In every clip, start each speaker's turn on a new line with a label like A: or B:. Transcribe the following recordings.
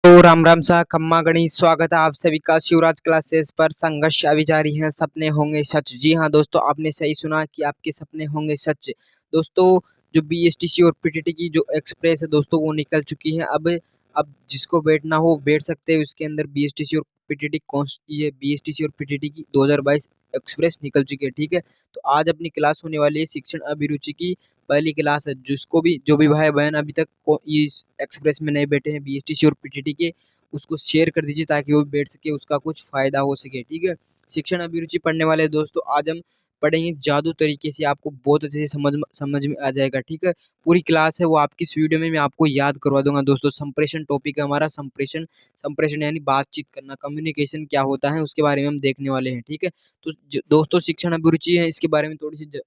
A: तो राम राम सा खम्मा गणित स्वागत है आप सभी का शिवराज क्लासेस पर। संघर्ष अभी जारी है, सपने होंगे सच। जी हाँ दोस्तों, आपने सही सुना कि आपके सपने होंगे सच। दोस्तों, जो बीएसटीसी और पीटीटी की जो एक्सप्रेस है दोस्तों, वो निकल चुकी है। अब जिसको बैठना हो बैठ सकते हैं। उसके अंदर बीएसटीसी और पीटीटी ये बीएसटीसी और पीटीटी की 2022 एक्सप्रेस निकल चुकी है। ठीक है, तो आज अपनी क्लास होने वाली है शिक्षण अभिरुचि की पहली क्लास है। जिसको भी जो भी भाई बहन अभी तक इस एक्सप्रेस में नहीं बैठे हैं बीएसटीसी और पीटीटी के, उसको शेयर कर दीजिए ताकि वो बैठ सके, उसका कुछ फायदा हो सके। ठीक है, शिक्षण अभिरुचि पढ़ने वाले दोस्तों, आज हम पढ़ेंगे जादू तरीके से, आपको बहुत अच्छे से समझ में आ जाएगा। ठीक है, पूरी क्लास है वो आपकी इस वीडियो में मैं आपको याद करवा दूंगा। दोस्तों, संप्रेषण टॉपिक है हमारा। संप्रेषण संप्रेषण यानी बातचीत करना, कम्युनिकेशन क्या होता है उसके बारे में हम देखने वाले हैं। ठीक है, तो दोस्तों, शिक्षण अभिरुचि है, इसके बारे में थोड़ी सी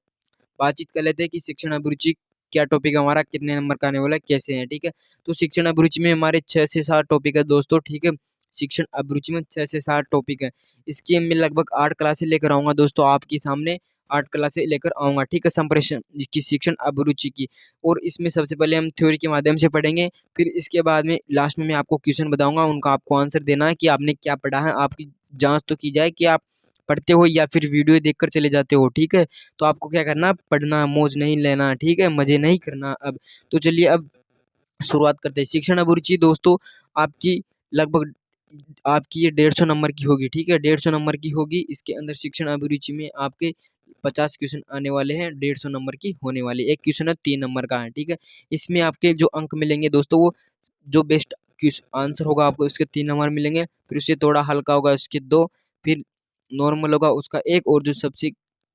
A: बातचीत कर लेते हैं कि शिक्षण अभिरुचि क्या टॉपिक है हमारा, कितने नंबर का आने वाला है, कैसे है। ठीक है, तो शिक्षण अभिरुचि में हमारे 6 से 7 टॉपिक है दोस्तों। ठीक है, शिक्षण अभिरुचि में 6 से 7 टॉपिक है। इसकी मैं लगभग 8 क्लासें लेकर आऊंगा दोस्तों आपके सामने। 8 क्लासें लेकर आऊंगा। ठीक है, संप्रेषण की शिक्षण अभिरुचि की। और इसमें सबसे पहले हम थ्योरी के माध्यम से पढ़ेंगे, फिर इसके बाद में लास्ट में मैं आपको क्वेश्चन बताऊंगा, उनका आपको आंसर देना है कि आपने क्या पढ़ा है। आपकी जांच तो की जाए कि आप पढ़ते हो या फिर वीडियो देखकर चले जाते हो। ठीक है, तो आपको क्या करना, पढ़ना, मौज नहीं लेना। ठीक है, मजे नहीं करना। अब तो चलिए अब शुरुआत करते हैं। शिक्षण अभिरुचि दोस्तों, आपकी लगभग आपकी ये 150 नंबर की होगी। ठीक है, 150 नंबर की होगी। इसके अंदर शिक्षण अभिरुचि में आपके 50 क्वेश्चन आने वाले हैं। 150 नंबर की होने वाली। एक क्वेश्चन है 3 नंबर का है। ठीक है, इसमें आपके जो अंक मिलेंगे दोस्तों, वो जो बेस्ट आंसर होगा आपको उसके 3 नंबर मिलेंगे। फिर उससे थोड़ा हल्का होगा उसके 2, फिर नॉर्मल होगा उसका 1, और जो सबसे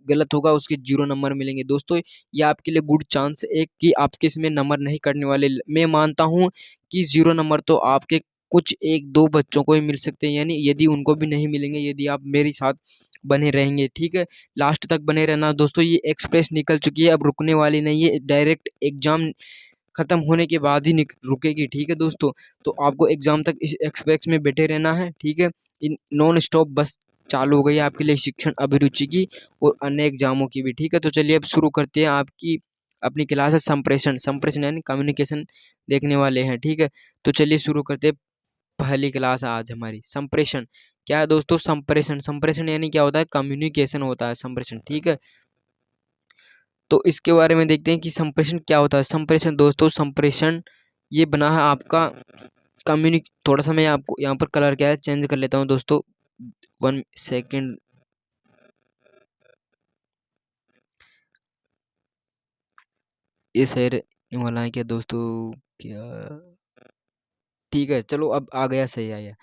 A: गलत होगा उसके 0 नंबर मिलेंगे। दोस्तों, ये आपके लिए गुड चांस है कि आपके इसमें नंबर नहीं कटने वाले। मैं मानता हूँ कि 0 नंबर तो आपके कुछ 1-2 बच्चों को ही मिल सकते हैं, यानी यदि उनको भी नहीं मिलेंगे, यदि आप मेरे साथ बने रहेंगे। ठीक है, लास्ट तक बने रहना दोस्तों। ये एक्सप्रेस निकल चुकी है, अब रुकने वाली नहीं है। डायरेक्ट एग्जाम खत्म होने के बाद ही रुकेगी। ठीक है दोस्तों, तो आपको एग्जाम तक इस एक्सप्रेस में बैठे रहना है। ठीक है, इन नॉन स्टॉप बस चालू हो गई है आपके लिए शिक्षण अभिरुचि की और अन्य एग्जामों की भी। ठीक है, तो चलिए अब शुरू करते हैं आपकी अपनी क्लास है संप्रेषण। संप्रेषण यानी कम्युनिकेशन देखने वाले हैं। ठीक है, तो चलिए शुरू करते हैं। पहली क्लास आज हमारी संप्रेषण। क्या है दोस्तों संप्रेषण? संप्रेषण यानी क्या होता है, कम्युनिकेशन होता है संप्रेषण। ठीक है, तो इसके बारे में देखते हैं कि संप्रेषण क्या होता है। संप्रेषण दोस्तों, संप्रेषण ये बना है आपका थोड़ा सा मैं आपको यहाँ पर कलर क्या है चेंज कर लेता हूँ दोस्तों, 1 सेकेंड। ये सही रहने वाला है क्या दोस्तों? क्या, ठीक है, चलो अब आ गया, सही आया।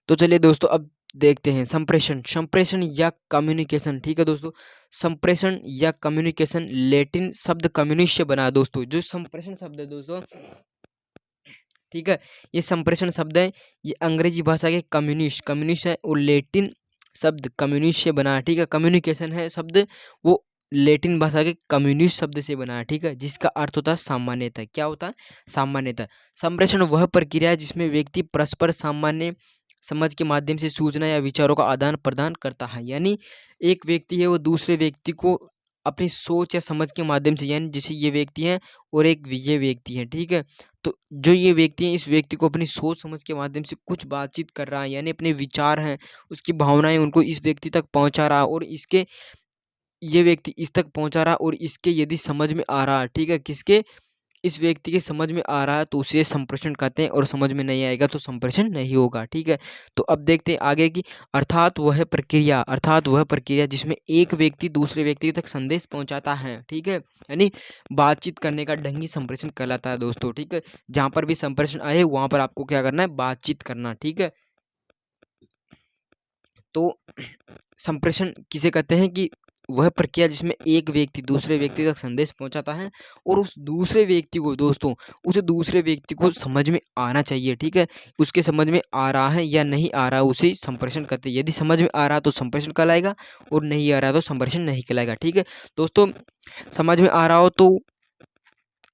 A: तो चलिए दोस्तों अब देखते हैं संप्रेषण। संप्रेषण या कम्युनिकेशन। ठीक है दोस्तों, संप्रेषण या कम्युनिकेशन लैटिन शब्द कम्युनिस्ट से बना है दोस्तों। जो संप्रेषण शब्द है दोस्तों, ठीक है, ये संप्रेषण शब्द है, ये अंग्रेजी भाषा के कम्युनिस्ट कम्युनिस्ट है, और लैटिन शब्द कम्युनिस्ट से बना है। ठीक है, कम्युनिकेशन है शब्द, वो लैटिन भाषा के कम्युनिस्ट शब्द से बना है। ठीक है, जिसका अर्थ होता है सामान्यता। क्या होता है? सामान्यता। संप्रेषण वह प्रक्रिया है जिसमें व्यक्ति परस्पर सामान्य समझ के माध्यम से सूचना या विचारों का आदान प्रदान करता है। यानी एक व्यक्ति है, वो दूसरे व्यक्ति को अपनी सोच या समझ के माध्यम से, यानी जैसे ये व्यक्ति है और एक ये व्यक्ति है। ठीक है, तो जो ये व्यक्ति है, इस व्यक्ति को अपनी सोच समझ के माध्यम से कुछ बातचीत कर रहा है, यानी अपने विचार हैं, उसकी भावनाएं उनको इस व्यक्ति तक पहुंचा रहा है, और इसके ये व्यक्ति इस तक पहुंचा रहा है, और इसके यदि समझ में आ रहा है, ठीक है, किसके, इस व्यक्ति के समझ में आ रहा है, तो उसे संप्रेषण कहते हैं, और समझ में नहीं आएगा तो संप्रेषण नहीं होगा। ठीक है, तो अब देखते हैं आगे की। अर्थात वह प्रक्रिया जिसमें एक व्यक्ति दूसरे व्यक्ति तक संदेश पहुंचाता है। ठीक है, यानी बातचीत करने का ढंग ही संप्रेषण कहलाता है दोस्तों। ठीक है, जहां पर भी संप्रेषण आए वहां पर आपको क्या करना है, बातचीत करना। ठीक है, तो संप्रेषण किसे कहते हैं कि वह प्रक्रिया जिसमें एक व्यक्ति दूसरे व्यक्ति तक संदेश पहुंचाता है, और उस दूसरे व्यक्ति को दोस्तों, उसे दूसरे व्यक्ति को समझ में आना चाहिए। ठीक है, उसके समझ में आ रहा है या नहीं आ रहा, उसे संप्रेषण कहते हैं। यदि समझ में आ रहा तो संप्रेषण कहलाएगा, और नहीं आ रहा तो संप्रेषण नहीं कहलाएगा। ठीक है दोस्तों, समझ में आ रहा हो तो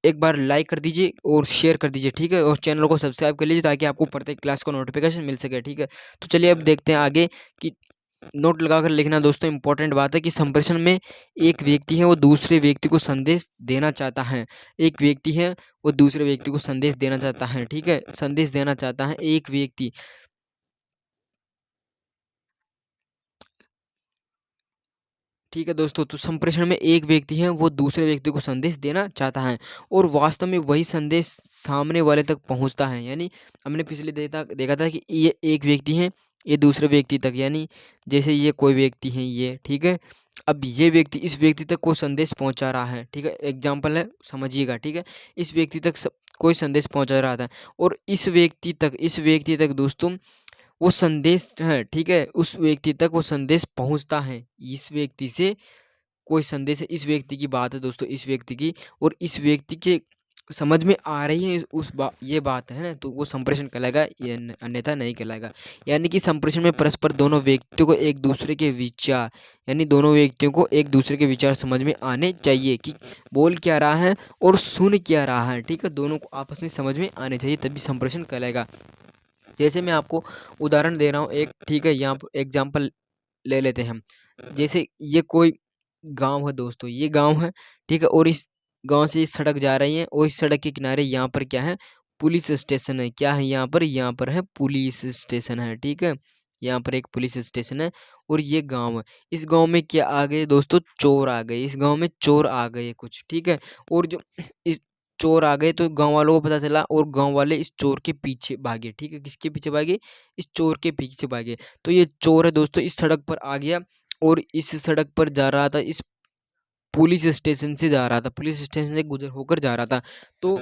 A: एक बार लाइक कर दीजिए और शेयर कर दीजिए। ठीक है, और चैनल को सब्सक्राइब कर लीजिए ताकि आपको प्रत्येक क्लास का नोटिफिकेशन मिल सके। ठीक है, तो चलिए अब देखते हैं आगे कि नोट लगाकर लिखना दोस्तों, इंपॉर्टेंट बात है कि संप्रेषण में एक व्यक्ति है वो दूसरे व्यक्ति को संदेश देना चाहता है। एक व्यक्ति है वो दूसरे व्यक्ति को संदेश देना चाहता है, ठीक है, संदेश देना चाहता है एक व्यक्ति। ठीक है दोस्तों, तो संप्रेषण में एक व्यक्ति है वो दूसरे व्यक्ति को संदेश देना चाहता है और वास्तव में वही संदेश सामने वाले तक पहुंचता है। यानी हमने पिछले देखा था कि ये एक व्यक्ति है, ये दूसरे व्यक्ति तक, यानी जैसे ये कोई व्यक्ति है ये, ठीक है, अब ये व्यक्ति इस व्यक्ति तक कोई संदेश पहुंचा रहा है, ठीक है, एग्जाम्पल है समझिएगा, ठीक है, इस व्यक्ति तक कोई संदेश पहुंचा रहा था और इस व्यक्ति तक दोस्तों वो संदेश है, ठीक है, उस व्यक्ति तक वो संदेश पहुंचता है। इस व्यक्ति से कोई संदेश है, इस व्यक्ति की बात है दोस्तों, इस व्यक्ति की, और इस व्यक्ति के समझ में आ रही है ये बात है ना, तो वो संप्रेषण कहलाएगा, ये अन्यथा नहीं कहलाएगा। यानी कि संप्रेषण में परस्पर दोनों व्यक्तियों को एक दूसरे के विचार, यानी दोनों व्यक्तियों को एक दूसरे के विचार समझ में आने चाहिए कि बोल क्या रहा है और सुन क्या रहा है, ठीक है, दोनों को आपस में समझ में आने चाहिए, तभी संप्रेषण कहलाएगा। जैसे मैं आपको उदाहरण दे रहा हूँ एक, ठीक है, यहाँ पर एग्जाम्पल ले लेते हैं हम। जैसे ये कोई गाँव है दोस्तों, ये गाँव है, ठीक है, और इस गाँव से सड़क जा रही है और इस सड़क के किनारे यहाँ पर क्या है, पुलिस स्टेशन है। क्या है यहाँ पर है पुलिस स्टेशन है, ठीक है, यहाँ पर एक पुलिस स्टेशन है और ये गाँव है। इस गाँव में क्या आ गए दोस्तों, चोर आ गए, इस गाँव में चोर आ गए कुछ, ठीक है, और जो इस चोर आ गए तो गाँव वालों को पता चला और गाँव वाले इस चोर के पीछे भागे, ठीक है, किसके पीछे भागे, इस चोर के पीछे भागे। तो ये चोर है दोस्तों, इस सड़क पर आ गया और इस सड़क पर जा रहा था, इस पुलिस स्टेशन से जा रहा था, पुलिस स्टेशन से गुजर होकर जा रहा था। तो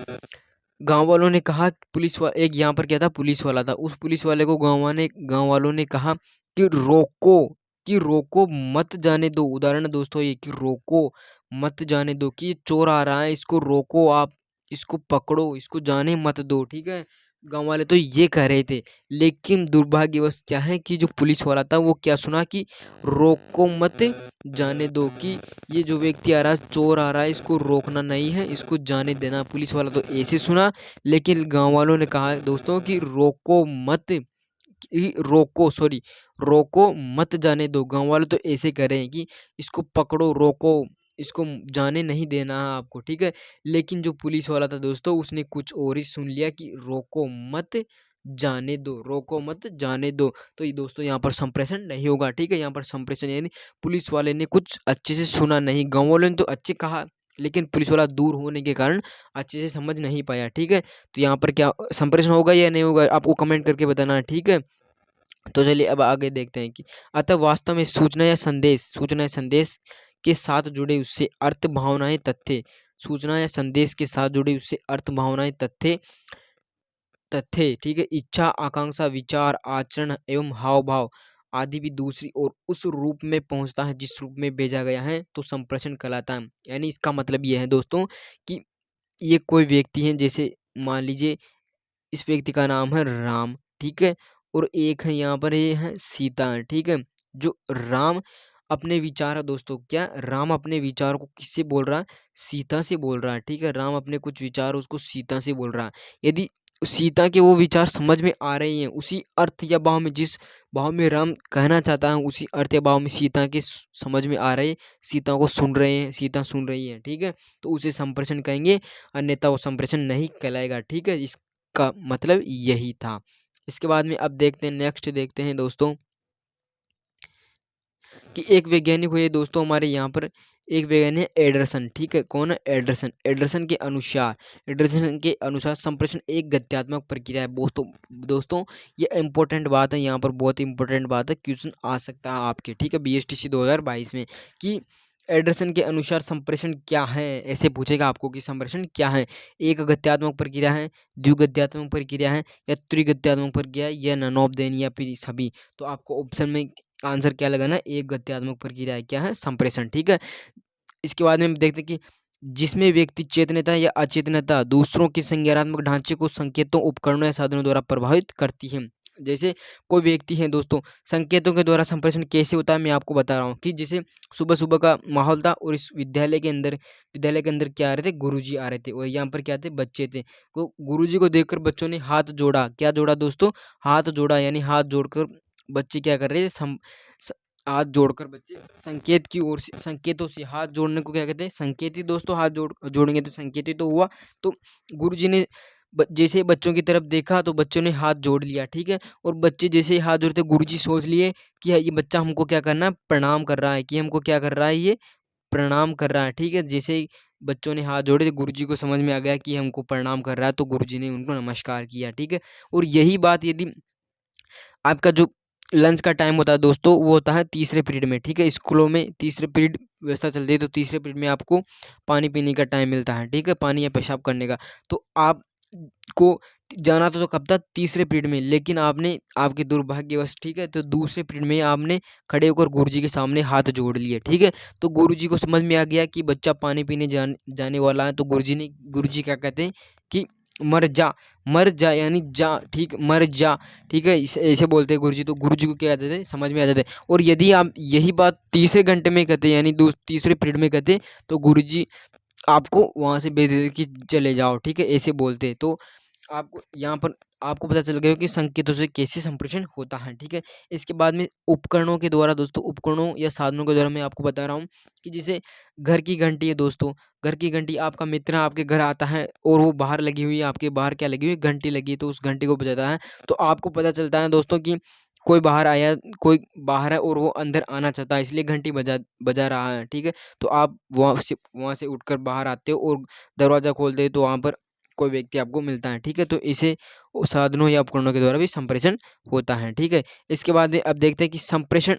A: गाँव वालों ने कहा, एक यहाँ पर क्या था, पुलिस वाला था, उस पुलिस वाले को गाँव वालों ने कहा कि रोको, कि रोको मत जाने दो। उदाहरण है दोस्तों ये, कि रोको मत जाने दो, कि ये चोर आ रहा है, इसको रोको, आप इसको पकड़ो, इसको जाने मत दो, ठीक है। गाँव वाले तो ये कह रहे थे, लेकिन दुर्भाग्यवश क्या है कि जो पुलिस वाला था वो क्या सुना कि रोको मत जाने दो, कि ये जो व्यक्ति आ रहा है, चोर आ रहा है, इसको रोकना नहीं है, इसको जाने देना। पुलिस वाला तो ऐसे सुना, लेकिन गांव वालों ने कहा दोस्तों कि रोको मत जाने दो। गांव वाले तो ऐसे कह रहे हैं कि इसको पकड़ो, रोको, इसको जाने नहीं देना है आपको, ठीक है। लेकिन जो पुलिस वाला था दोस्तों, उसने कुछ और ही सुन लिया कि रोको मत जाने दो, रोको मत जाने दो। तो ये दोस्तों यहाँ पर संप्रेषण नहीं होगा, ठीक है, यहाँ पर संप्रेषण यानी पुलिस वाले ने कुछ अच्छे से सुना नहीं, गाँव वालों ने तो अच्छे कहा, लेकिन पुलिस वाला दूर होने के कारण अच्छे से समझ नहीं पाया, ठीक है। तो यहाँ पर क्या संप्रेषण होगा या नहीं होगा, आपको कमेंट करके बताना है, ठीक है। तो चलिए अब आगे देखते हैं कि अतः वास्तव में सूचना या संदेश के साथ जुड़े उससे अर्थ भावनाएं तथ्य, सूचना या संदेश के साथ जुड़े उससे अर्थ भावनाएं तथ्य तथ्य, ठीक है, इच्छा आकांक्षा विचार आचरण एवं हाव भाव आदि भी दूसरी ओर उस रूप में पहुंचता है जिस रूप में भेजा गया है, तो संप्रेषण कहलाता है। यानी इसका मतलब ये है दोस्तों कि ये कोई व्यक्ति है, जैसे मान लीजिए इस व्यक्ति का नाम है राम, ठीक है, और एक है यहाँ पर ये है सीता, ठीक है। जो राम अपने विचार है दोस्तों, क्या राम अपने विचार को किससे बोल रहा है, सीता से बोल रहा है, ठीक है, राम अपने कुछ विचार उसको सीता से बोल रहा है। यदि सीता के वो विचार समझ में आ रहे हैं, उसी अर्थ या भाव में, जिस भाव में राम कहना चाहता है, उसी अर्थ या भाव में सीता के समझ में आ रहे हैं, सीता को सुन रहे हैं, सीता सुन रही है, ठीक है, तो उसे संप्रेषण कहेंगे, अन्यथा वो संप्रेषण नहीं कहलाएगा, ठीक है। का मतलब यही था। इसके बाद में अब देखते हैं, नेक्स्ट देखते हैं दोस्तों कि एक वैज्ञानिक हुए दोस्तों हमारे यहाँ पर, एक वैज्ञानिक है एडरसन, ठीक है, कौन है, एडरसन। एडरसन के अनुसार संप्रेषण एक गत्यात्मक प्रक्रिया है। दोस्तों ये इंपॉर्टेंट बात है, यहाँ पर बहुत इंपॉर्टेंट बात है, क्वेश्चन आ सकता है आपके, ठीक है, बीएसटीसी 2022 में, कि एडरसन के अनुसार संप्रेषण क्या है, ऐसे पूछेगा आपको कि संप्रेषण क्या है, एक गत्यात्मक प्रक्रिया है, द्विगत्यात्मक प्रक्रिया है, या त्रिगत्यात्मक प्रक्रिया है, या नन ऑफ देन, या फिर सभी। तो आपको ऑप्शन में आंसर क्या लगाना है, एक गत्यात्मक प्रक्रिया है, क्या है, संप्रेषण, ठीक है। इसके बाद में हम देखते हैं कि जिसमें व्यक्ति चेतनता या अचेतनता दूसरों के संज्ञानात्मक ढांचे को संकेतों उपकरणों या साधनों द्वारा प्रभावित करती है। जैसे कोई व्यक्ति है दोस्तों, संकेतों के द्वारा संप्रेषण कैसे होता है, मैं आपको बता रहा हूँ कि जैसे सुबह सुबह का माहौल था और इस विद्यालय के अंदर क्या आ रहे थे, गुरुजी आ रहे थे, और यहाँ पर क्या थे, बच्चे थे। तो गुरुजी को देखकर बच्चों ने हाथ जोड़ा, क्या जोड़ा दोस्तों, हाथ जोड़ा, यानी हाथ जोड़कर बच्चे क्या कर रहे थे, हाथ जोड़कर बच्चे संकेत की ओर से, संकेतों से, हाथ जोड़ने को क्या कहते हैं, संकेत ही दोस्तों। हाथ जोड़ेंगे तो संकेत ही तो हुआ। तो गुरुजी ने जैसे ही बच्चों की तरफ देखा तो बच्चों ने हाथ जोड़ लिया, ठीक है। और बच्चे जैसे ही हाथ जोड़ते गुरुजी सोच लिए कि ये बच्चा हमको क्या करना है, प्रणाम कर रहा है, कि हमको क्या कर रहा है, ये प्रणाम कर रहा है, ठीक है। जैसे ही बच्चों ने हाथ जोड़े तो गुरुजी को समझ में आ गया कि हमको प्रणाम कर रहा है, तो गुरुजी ने उनको नमस्कार किया, ठीक है। और यही बात यदि आपका जो लंच का टाइम होता है दोस्तों, वो होता है तीसरे पीरियड में, ठीक है। स्कूलों में तीसरे पीरियड व्यवस्था चलती है, तो तीसरे पीरियड में आपको पानी पीने का टाइम मिलता है, ठीक है, पानी या पेशाब करने का। तो आप को जाना तो कब था, तीसरे पीरियड में, लेकिन आपने आपके दुर्भाग्यवश, ठीक है, तो दूसरे पीरियड में आपने खड़े होकर गुरुजी के सामने हाथ जोड़ लिए, ठीक है। तो गुरुजी को समझ में आ गया कि बच्चा पानी पीने जाने वाला है, तो गुरुजी क्या कहते हैं कि मर जा, मर जा यानी जा, ठीक, मर जा, ठीक है, ऐसे बोलते हैं गुरुजी। तो गुरुजी को क्या कहते थे, समझ में आ जाते। और यदि आप यही बात तीसरे घंटे में कहते यानी तीसरे पीरियड में कहते, तो गुरुजी आपको वहां से भेज देते कि चले जाओ, ठीक है, ऐसे बोलते। तो आपको यहाँ पर आपको पता चल गया कि संकेतों से कैसे संप्रेषण होता है, ठीक है। इसके बाद में उपकरणों के द्वारा दोस्तों, उपकरणों या साधनों के द्वारा मैं आपको बता रहा हूँ कि जैसे घर की घंटी है दोस्तों, घर की घंटी, आपका मित्र आपके घर आता है और वो बाहर लगी हुई है, आपके बाहर क्या लगी हुई है, घंटी लगी है, तो उस घंटी को बजाता है। तो आपको पता चलता है दोस्तों कि कोई बाहर आया, कोई बाहर है और वो अंदर आना चाहता है, इसलिए घंटी बजा बजा रहा है, ठीक है। तो आप वहाँ से उठकर बाहर आते हो और दरवाज़ा खोलते हो, तो वहाँ पर कोई व्यक्ति आपको मिलता है, ठीक है। तो इसे साधनों या उपकरणों के द्वारा भी संप्रेषण होता है, ठीक है। इसके बाद में अब देखते हैं कि संप्रेषण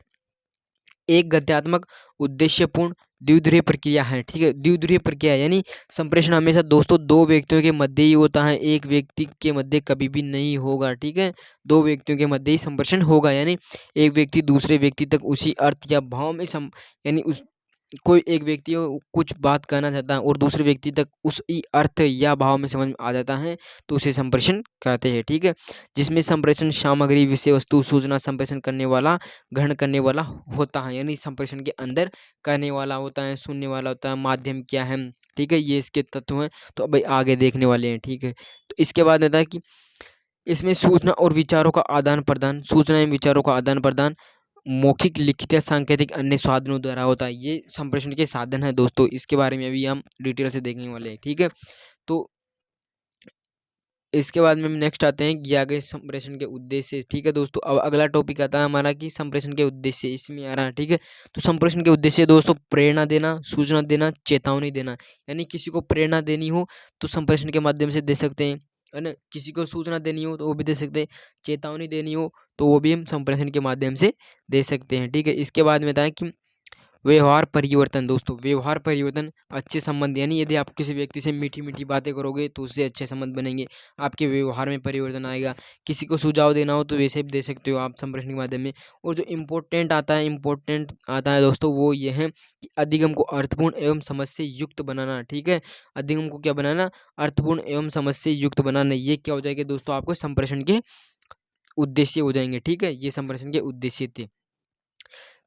A: एक गत्यात्मक उद्देश्यपूर्ण द्विध्रुवीय प्रक्रिया है, ठीक है। द्विध्रुवीय प्रक्रिया यानी संप्रेषण हमेशा दोस्तों दो व्यक्तियों के मध्य ही होता है, एक व्यक्ति के मध्य कभी भी नहीं होगा, ठीक है। दो व्यक्तियों के मध्य ही संप्रेषण होगा, यानी एक व्यक्ति दूसरे व्यक्ति तक उसी अर्थ या भाव में यानी उस कोई एक व्यक्ति कुछ बात कहना चाहता है और दूसरे व्यक्ति तक उसी अर्थ या भाव में समझ में आ जाता है, तो उसे संप्रेषण कहते हैं, ठीक है। जिसमें संप्रेषण सामग्री, विषय वस्तु, सूचना संप्रेषण करने वाला, ग्रहण करने वाला होता है, यानी संप्रेषण के अंदर करने वाला होता है, सुनने वाला होता है, माध्यम क्या है, ठीक है, ये इसके तत्व हैं। तो अब आगे देखने वाले हैं, ठीक है। तो इसके बाद आता है कि इसमें सूचना और विचारों का आदान प्रदान, सूचना एवं विचारों का आदान प्रदान मौखिक, लिखित या सांकेतिक अन्य साधनों द्वारा होता है। ये संप्रेषण के साधन है दोस्तों, इसके बारे में अभी हम डिटेल से देखने वाले हैं, ठीक है। तो इसके बाद में हम नेक्स्ट आते हैं कि आगे संप्रेषण के उद्देश्य, ठीक है दोस्तों। अब अगला टॉपिक आता है हमारा कि संप्रेषण के उद्देश्य, इसमें आ रहा है, ठीक है। तो संप्रेषण के उद्देश्य दोस्तों प्रेरणा देना, सूचना देना, चेतावनी देना, यानी किसी को प्रेरणा देनी हो तो संप्रेषण के माध्यम से दे सकते हैं, है ना। किसी को सूचना देनी हो तो वो भी दे सकते हैं, चेतावनी देनी हो तो वो भी हम संप्रेषण के माध्यम से दे सकते हैं, ठीक है। इसके बाद में बताएं कि व्यवहार परिवर्तन दोस्तों, व्यवहार परिवर्तन अच्छे संबंध, यानी यदि आप किसी व्यक्ति से मीठी मीठी बातें करोगे तो उससे अच्छे संबंध बनेंगे, आपके व्यवहार में परिवर्तन आएगा। किसी को सुझाव देना हो तो वैसे भी दे सकते हो आप संप्रेषण के माध्यम में। और जो इम्पोर्टेंट आता है दोस्तों, वो ये है कि अधिगम को अर्थपूर्ण एवं समझ से युक्त बनाना, ठीक है। अधिगम को क्या बनाना, अर्थपूर्ण एवं समझ से युक्त बनाना। ये क्या हो जाएगा दोस्तों, आपको संप्रेषण के उद्देश्य हो जाएंगे, ठीक है। ये संप्रेषण के उद्देश्य थे।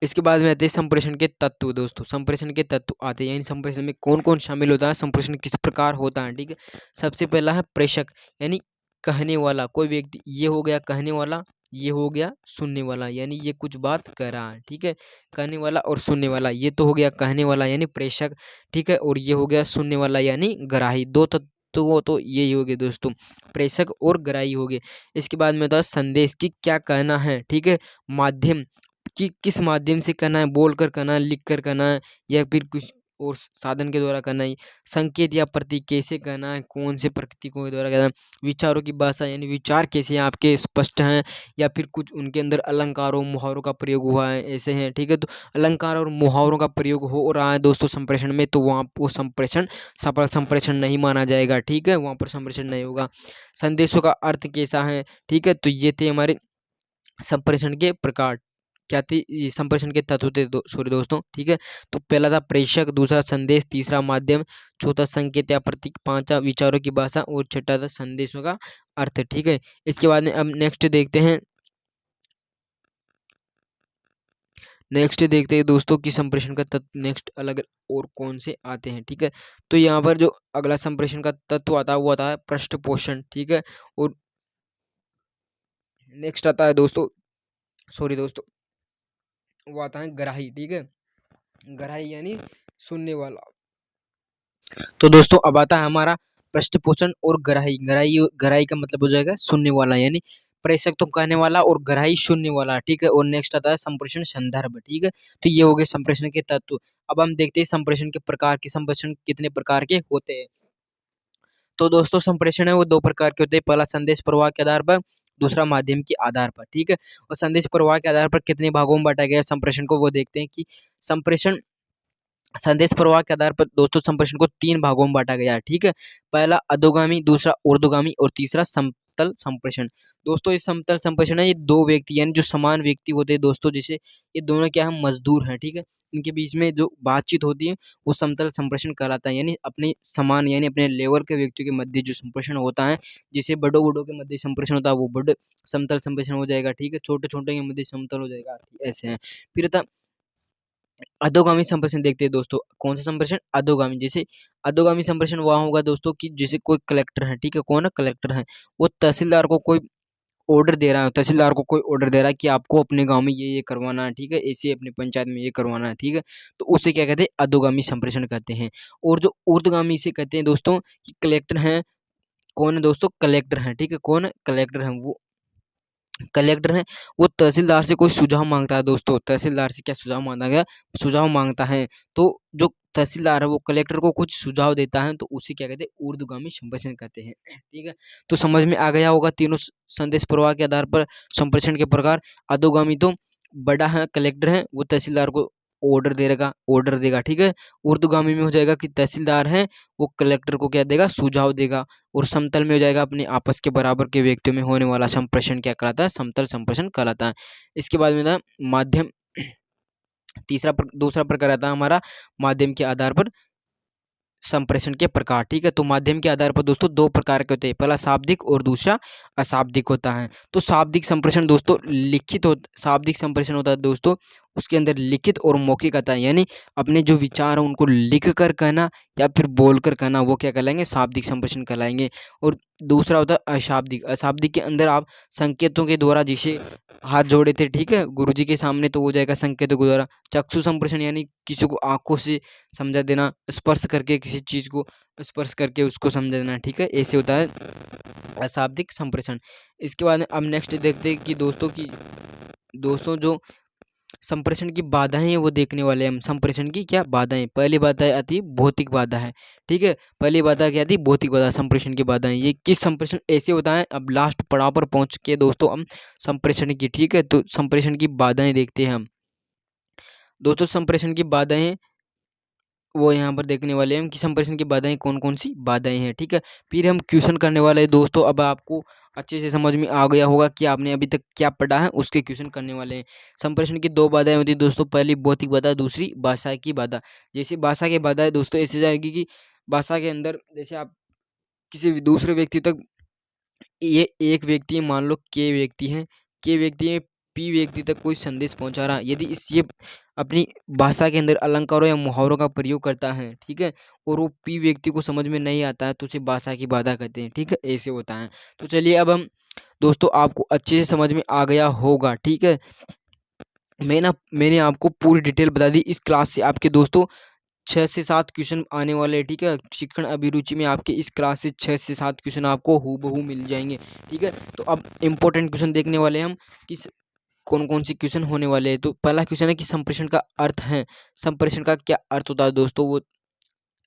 A: इसके बाद में आते हैं संप्रेषण के तत्व दोस्तों, संप्रेषण के तत्व आते हैं, यानी संप्रेषण में कौन कौन शामिल होता है, संप्रेषण किस प्रकार होता है, ठीक है। सबसे पहला है प्रेषक, यानी कहने वाला, कोई व्यक्ति, ये हो गया कहने वाला, ये हो गया सुनने वाला, यानी ये कुछ बात कह रहा है, ठीक है। कहने वाला और सुनने वाला, ये तो हो गया कहने वाला यानी प्रेषक, ठीक है। और ये हो गया सुनने वाला यानी ग्राही। दो तत्व तो यही हो गए दोस्तों, प्रेषक और ग्राही हो गए। इसके बाद में होता है संदेश, कि क्या कहना है, ठीक है। माध्यम, कि किस माध्यम से करना है, बोल कर करना है, लिख कर करना है, या फिर कुछ और साधन के द्वारा करना है। संकेत या प्रतीक, कैसे करना है, कौन से प्रतीकों के द्वारा करना है। विचारों की भाषा, यानी विचार कैसे हैं आपके, स्पष्ट हैं या फिर कुछ उनके अंदर अलंकारों मुहावरों का प्रयोग हुआ है, ऐसे हैं, ठीक है। तो अलंकार और मुहावरों का प्रयोग हो रहा है दोस्तों संप्रेषण में, तो वहाँ वो संप्रेषण सफल संप्रेषण नहीं माना जाएगा, ठीक है, वहाँ पर संप्रेषण नहीं होगा। संदेशों का अर्थ कैसा है, ठीक है। तो ये थे हमारे संप्रेषण के प्रकार, क्या थी, ये संप्रेषण के तत्व थे सॉरी दोस्तों, ठीक है। तो पहला था प्रेषक, दूसरा संदेश, तीसरा माध्यम, चौथा संकेत या प्रतीक, पांचवा विचारों की भाषा और छठा था संदेशों का अर्थ, ठीक है। इसके बाद में अब नेक्स्ट देखते हैं दोस्तों कि संप्रेषण का तत्व नेक्स्ट अलग और कौन से आते हैं, ठीक है। तो यहाँ पर जो अगला संप्रेषण का तत्व आता है वो आता है पृष्ठ पोषण, ठीक है। और नेक्स्ट आता है दोस्तों, सॉरी दोस्तों, वो आता है ग्राही, ठीक है। ग्राही यानी सुनने वाला। तो दोस्तों अब आता है हमारा पृष्ठपोषण और ग्राही। ग्राही ग्राही का मतलब हो जाएगा सुनने वाला, यानी प्रेषक तो कहने वाला और ग्राही सुनने वाला, ठीक है। और नेक्स्ट आता है संप्रेषण संदर्भ, ठीक है। तो ये हो गए संप्रेषण के तत्व। अब हम देखते हैं संप्रेषण के प्रकार के, संप्रेषण कितने प्रकार के होते हैं। तो दोस्तों संप्रेषण है वो दो प्रकार के होते हैं, पहला संदेश प्रवाह के आधार पर, दूसरा माध्यम के आधार पर, ठीक है। और संदेश प्रवाह के आधार पर कितने भागों में बांटा गया संप्रेषण को, वो देखते हैं कि संप्रेषण संदेश प्रवाह के आधार पर दोस्तों संप्रेषण को तीन भागों में बांटा गया है, ठीक है। पहला अधोगामी, दूसरा ऊर्ध्वगामी और तीसरा समतल संप्रेषण। दोस्तों ये समतल संप्रेषण है, ये दो व्यक्ति यानी जो समान व्यक्ति होते हैं दोस्तों, जैसे ये दोनों क्या है, मजदूर हैं, ठीक है। इनके बीच में जो बातचीत होती है वो समतल संप्रेषण कहलाता है, यानी अपने समान यानी अपने लेवल के व्यक्तियों के मध्य जो संप्रेषण होता है, जैसे बड़ों बड़ों के मध्य संप्रेषण होता है वो बड़े समतल संप्रेषण हो जाएगा, ठीक है। छोटे छोटे के मध्य समतल हो जाएगा, ऐसे है। फिर था अधोगामी संप्रेषण, देखते हैं दोस्तों कौन सा संप्रेषण, अधोगामी। जैसे अधोगामी संप्रेषण वहां होगा दोस्तों कि जैसे कोई कलेक्टर है, ठीक है, कौन है कलेक्टर है, वो तहसीलदार को कोई ऑर्डर दे रहा है, तहसीलदार को कोई ऑर्डर दे रहा है कि आपको अपने गांव में ये करवाना है, ठीक है, ऐसे अपने पंचायत में ये करवाना है, ठीक है। तो उसे क्या कहते हैं, अधोगामी संप्रेषण कहते हैं। और जो ऊर्ध्वगामी से कहते हैं दोस्तों कि कलेक्टर है, कौन है दोस्तों, कलेक्टर है, ठीक है, कौन है कलेक्टर है, वो कलेक्टर है, वो तहसीलदार से कोई सुझाव मांगता है दोस्तों, तहसीलदार से क्या सुझाव मांगा गया, सुझाव मांगता है। तो जो तहसीलदार है वो कलेक्टर को कुछ सुझाव देता है, तो उसे क्या कहते हैं, ऊर्ध्वगामी संप्रेषण कहते हैं, ठीक है। तो समझ में आ गया होगा तीनों संदेश प्रवाह के आधार पर संप्रेषण के प्रकार। अधोगामी तो बड़ा है, कलेक्टर है, वो तहसीलदार को ऑर्डर देगा, ठीक है। ऊर्ध्वगामी में हो जाएगा कि तहसीलदार है, वो कलेक्टर को क्या देगा, सुझाव देगा। और समतल में हो जाएगा अपने आपस के बराबर के व्यक्तियों में होने वाला संप्रेषण क्या कहलाता है, समतल संप्रेषण कहलाता है। इसके बाद में था माध्यम, दूसरा प्रकार आता है हमारा माध्यम के आधार पर संप्रेषण के प्रकार, ठीक है। तो माध्यम के आधार पर दोस्तों दो प्रकार के होते हैं, पहला शाब्दिक और दूसरा अशाब्दिक होता है। तो शाब्दिक संप्रेषण दोस्तों शाब्दिक संप्रेषण होता है दोस्तों, उसके अंदर लिखित और मौखिक आता है, यानी अपने जो विचार है उनको लिख कर कहना या फिर बोल कर कहना, वो क्या कहलाएंगे, शाब्दिक संप्रेषण कहलाएंगे। और दूसरा होता है अशाब्दिक। अशाब्दिक के अंदर आप संकेतों के द्वारा, जैसे हाथ जोड़े थे, ठीक है, गुरुजी के सामने, तो वो जाएगा संकेतों के द्वारा। चक्षु संप्रेषण यानी किसी को आंखों से समझा देना, स्पर्श करके किसी चीज को स्पर्श करके उसको समझा देना, ठीक है, ऐसे होता है अशाब्दिक संप्रेषण। इसके बाद अब नेक्स्ट देखते हैं कि दोस्तों जो संप्रेषण की बाधाएं हैं वो देखने वाले हैं हम। संप्रेषण की क्या बाधाएं, पहली बाधा आती है भौतिक बाधा है, ठीक है। पहली बाधा क्या आती है, भौतिक बाधा, संप्रेषण की बाधाएं। ये किस संप्रेषण ऐसे होता है, अब लास्ट पड़ाव पर पहुंच के दोस्तों हम संप्रेषण की, ठीक है, तो संप्रेषण की बाधाएं देखते हैं हम। दोस्तों संप्रेषण की बाधाएं वो यहाँ पर देखने वाले हैं हम कि संप्रेषण की बाधाएं कौन कौन सी बाधाएं हैं, ठीक है। फिर हम क्वेश्चन करने वाले हैं दोस्तों। अब आपको अच्छे से समझ में आ गया होगा कि आपने अभी तक क्या पढ़ा है, उसके क्वेश्चन करने वाले हैं। संप्रेषण की दो बाधाएं होती है दोस्तों, पहली भौतिक बाधा, दूसरी भाषा की बाधा। जैसे भाषा की बाधा है दोस्तों ऐसे जाएगी कि भाषा के अंदर जैसे आप किसी भी दूसरे व्यक्ति तक, ये एक व्यक्ति है, मान लो के व्यक्ति है, के व्यक्ति है, पी व्यक्ति तक कोई संदेश पहुंचा रहा है, यदि इस ये अपनी भाषा के अंदर अलंकारों या मुहावरों का प्रयोग करता है, ठीक है, और वो पी व्यक्ति को समझ में नहीं आता है, तो उसे भाषा की बाधा कहते हैं, ठीक है, ऐसे होता है। तो चलिए अब हम दोस्तों आपको अच्छे से समझ में आ गया होगा, ठीक है। मैंने आपको पूरी डिटेल बता दी। इस क्लास से आपके दोस्तों 6 से 7 क्वेश्चन आने वाले हैं, ठीक है। शिक्षण अभिरुचि में आपके इस क्लास से 6 से 7 क्वेश्चन आपको हूबहू मिल जाएंगे, ठीक है। तो अब इम्पोर्टेंट क्वेश्चन देखने वाले हैं हम कि कौन कौन से क्वेश्चन होने वाले हैं। तो पहला क्वेश्चन है कि संप्रेषण का अर्थ है, संप्रेषण का क्या अर्थ होता है दोस्तों, वो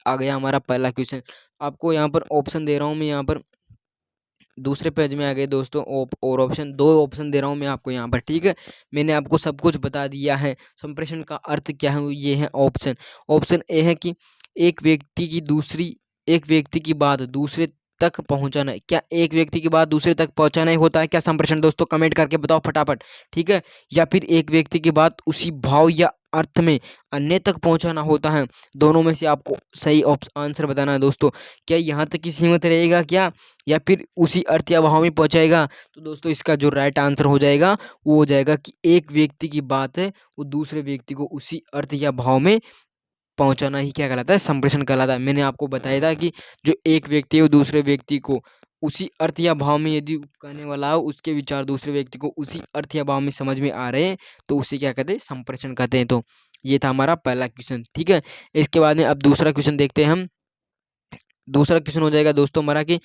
A: आ गया हमारा पहला क्वेश्चन। आपको यहाँ पर ऑप्शन दे रहा हूँ मैं, यहाँ पर दूसरे पेज में आ गए दोस्तों, और ऑप्शन, दो ऑप्शन दे रहा हूँ मैं आपको यहाँ पर, ठीक है। मैंने आपको सब कुछ बता दिया है। संप्रेषण का अर्थ क्या है, ये है ऑप्शन। ऑप्शन ए है कि एक व्यक्ति की बात दूसरे तक पहुंचाना। क्या एक व्यक्ति की बात दूसरे तक पहुंचाना ही होता है क्या संप्रेषण दोस्तों, कमेंट करके बताओ फटाफट, ठीक है। या फिर एक व्यक्ति की बात उसी भाव या अर्थ में अन्य तक पहुंचाना होता है। दोनों में से आपको सही आंसर बताना है दोस्तों। क्या यहाँ तक की सीमित रहेगा क्या, या फिर उसी अर्थ या भाव में पहुंचाएगा। तो दोस्तों इसका जो राइट आंसर हो जाएगा वो हो जाएगा कि एक व्यक्ति की बात है वो दूसरे व्यक्ति को उसी अर्थ या भाव में पहुंचाना ही क्या कहलाता है, संप्रेषण कहलाता है। मैंने आपको बताया था कि जो एक व्यक्ति है वो दूसरे व्यक्ति को उसी अर्थ या भाव में यदि कहने वाला हो उसके विचार दूसरे व्यक्ति को उसी अर्थ या भाव में समझ में आ रहे हैं तो उसे क्या कहते हैं, संप्रेषण कहते हैं। तो ये था हमारा पहला क्वेश्चन, ठीक है। इसके बाद में अब दूसरा क्वेश्चन देखते हैं हम। दूसरा क्वेश्चन हो जाएगा दोस्तों हमारा कि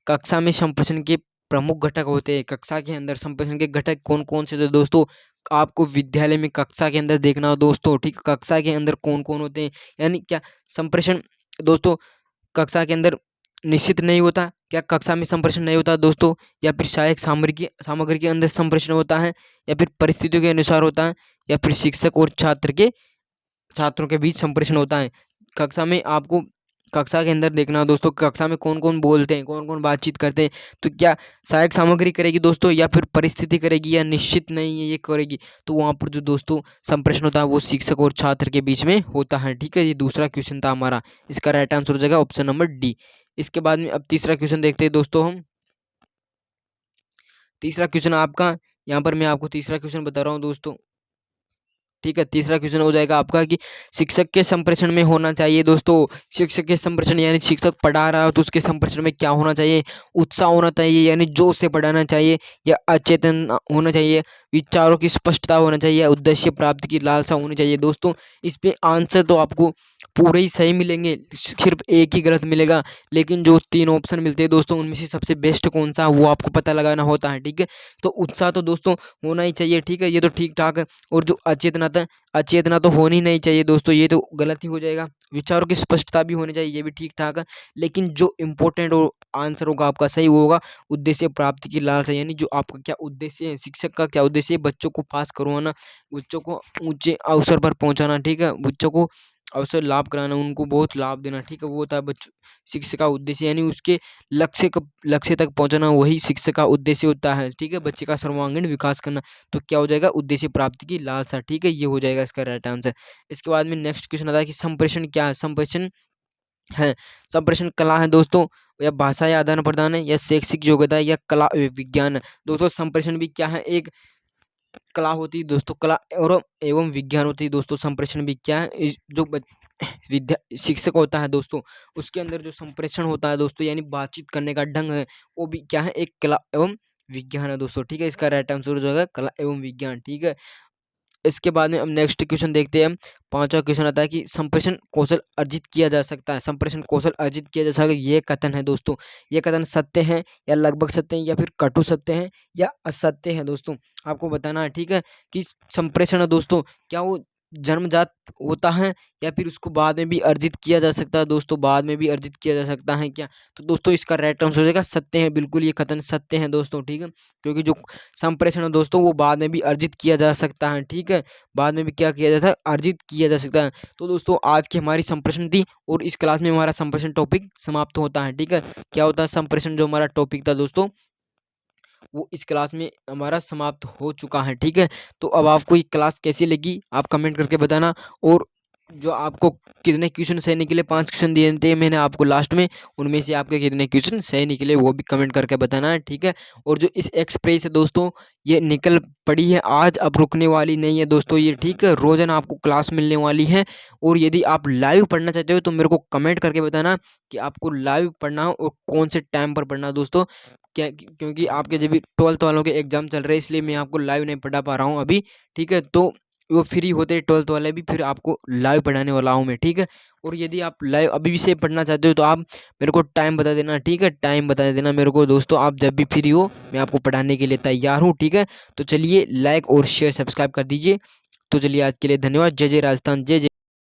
A: कक्षा में संप्रेषण के प्रमुख घटक होते हैं। कक्षा के अंदर संप्रेषण के घटक कौन कौन से थे दोस्तों, आपको विद्यालय में कक्षा के अंदर देखना हो दोस्तों, ठीक। कक्षा के अंदर कौन कौन होते हैं, यानी क्या संप्रेषण दोस्तों कक्षा के अंदर निश्चित नहीं होता, क्या कक्षा में संप्रेषण नहीं होता दोस्तों, या फिर सहायक सामग्री सामग्री के अंदर संप्रेषण होता है, या फिर परिस्थितियों के अनुसार होता है, या फिर शिक्षक और छात्रों के बीच संप्रेषण होता है। कक्षा में आपको कक्षा के अंदर देखना हो दोस्तों, कक्षा में कौन कौन बोलते हैं, कौन कौन बातचीत करते हैं, तो क्या सहायक सामग्री करेगी दोस्तों, या फिर परिस्थिति करेगी, या निश्चित नहीं है ये करेगी। तो वहाँ पर जो दोस्तों संप्रेषण होता है वो शिक्षक और छात्र के बीच में होता है, ठीक है। ये दूसरा क्वेश्चन था हमारा, इसका राइट आंसर हो जाएगा ऑप्शन नंबर डी। इसके बाद में अब तीसरा क्वेश्चन देखते हैं दोस्तों हम। तीसरा क्वेश्चन आपका, यहाँ पर मैं आपको तीसरा क्वेश्चन बता रहा हूँ दोस्तों, ठीक है। तीसरा क्वेश्चन हो जाएगा आपका कि शिक्षक के संप्रेषण में होना चाहिए दोस्तों, शिक्षक के संप्रेषण यानी शिक्षक पढ़ा रहा हो तो उसके संप्रेषण में क्या होना चाहिए, उत्साह होना चाहिए यानी जोश से पढ़ाना चाहिए, या अचेतन होना चाहिए, विचारों की स्पष्टता होना चाहिए, उद्देश्य प्राप्ति की लालसा होनी चाहिए दोस्तों। इस पे आंसर तो आपको पूरे ही सही मिलेंगे, सिर्फ एक ही गलत मिलेगा, लेकिन जो तीन ऑप्शन मिलते हैं दोस्तों उनमें से सबसे बेस्ट कौन सा वो आपको पता लगाना होता है, ठीक है। तो उत्साह तो दोस्तों होना ही चाहिए, ठीक है, ये तो ठीक ठाक है। और जो अचेतना तो होनी नहीं चाहिए दोस्तों, ये तो गलत ही हो जाएगा। विचारों की स्पष्टता भी होनी चाहिए, ये भी ठीक ठाक है। लेकिन जो इम्पोर्टेंट आंसर होगा आपका सही वो होगा उद्देश्य प्राप्ति की लालसा, यानी जो आपका क्या उद्देश्य है, शिक्षक का क्या उद्देश्य है, बच्चों को पास करवाना, बच्चों को ऊंचे अवसर पर पहुंचाना, ठीक है, बच्चों को अवसर लाभ कराना, उनको बहुत लाभ देना, ठीक है, वो होता है बच्चों शिक्षक का उद्देश्य, यानी उसके लक्ष्य तक पहुंचाना वही शिक्षक का उद्देश्य होता है, ठीक है, बच्चे का सर्वांगीण विकास करना। तो क्या हो जाएगा, उद्देश्य प्राप्ति की लालसा, ठीक है, ये हो जाएगा इसका राइट आंसर। इसके बाद में नेक्स्ट क्वेश्चन आता है कि संप्रेषण क्या है। संप्रेषण है, संप्रेषण कला है दोस्तों, या भाषा या आदान प्रदान है, या शैक्षिक योग्यता है, या कला विज्ञान है। दोस्तों संप्रेषण भी क्या है, एक कला होती है दोस्तों, कला और एवं विज्ञान होती है दोस्तों। संप्रेषण भी क्या है, जो विद्या शिक्षक होता है दोस्तों उसके अंदर जो संप्रेषण होता है दोस्तों, यानी बातचीत करने का ढंग है, वो भी क्या है, एक कला एवं विज्ञान है दोस्तों, ठीक है। इसका राइट आंसर हो जाएगा कला एवं विज्ञान, ठीक है। इसके बाद में हम नेक्स्ट क्वेश्चन देखते हैं हम। पांचवा क्वेश्चन आता है कि संप्रेषण कौशल अर्जित किया जा सकता है। संप्रेषण कौशल अर्जित किया जा सकता है, ये कथन है दोस्तों, ये कथन सत्य है या लगभग सत्य है, या फिर कटु सत्य है या असत्य है दोस्तों, आपको बताना है, ठीक है। कि संप्रेषण है दोस्तों क्या वो जन्मजात होता है, या फिर उसको बाद में भी अर्जित किया जा सकता है दोस्तों, बाद में भी अर्जित किया जा सकता है क्या। तो दोस्तों इसका राइट आंसर हो जाएगा सत्य है, बिल्कुल ये कथन सत्य है दोस्तों, ठीक है। क्योंकि जो संप्रेषण है दोस्तों वो बाद में भी अर्जित किया जा सकता है, ठीक है, बाद में भी क्या किया जाता है, अर्जित किया जा सकता है। तो दोस्तों आज की हमारी संप्रेषण थी, और इस क्लास में हमारा संप्रेषण टॉपिक समाप्त होता है, ठीक है। क्या होता है संप्रेषण, जो हमारा टॉपिक था दोस्तों वो इस क्लास में हमारा समाप्त हो चुका है, ठीक है। तो अब आपको ये क्लास कैसी लगी आप कमेंट करके बताना, और जो आपको कितने क्वेश्चन सही निकले, 5 क्वेश्चन दिए थे मैंने आपको लास्ट में, उनमें से आपके कितने क्वेश्चन सही निकले वो भी कमेंट करके बताना है, ठीक है। और जो इस एक्सप्रेस है दोस्तों ये निकल पड़ी है आज, अब रुकने वाली नहीं है दोस्तों ये, ठीक है, रोजाना आपको क्लास मिलने वाली है। और यदि आप लाइव पढ़ना चाहते हो तो मेरे को कमेंट करके बताना कि आपको लाइव पढ़ना हो और कौन से टाइम पर पढ़ना हो दोस्तों, क्या, क्योंकि आपके जब भी 12th वालों के एग्जाम चल रहे हैं इसलिए मैं आपको लाइव नहीं पढ़ा पा रहा हूँ अभी, ठीक है। तो वो फ्री होते 12th वाले भी फिर आपको लाइव पढ़ाने वाला हूँ मैं, ठीक है। और यदि आप लाइव अभी भी से पढ़ना चाहते हो तो आप मेरे को टाइम बता देना, ठीक है, टाइम बता देना मेरे को दोस्तों, आप जब भी फ्री हो मैं आपको पढ़ाने के लिए तैयार हूँ, ठीक है। तो चलिए लाइक और शेयर सब्सक्राइब कर दीजिए। तो चलिए आज के लिए धन्यवाद। जय जय राजस्थान, जय जय।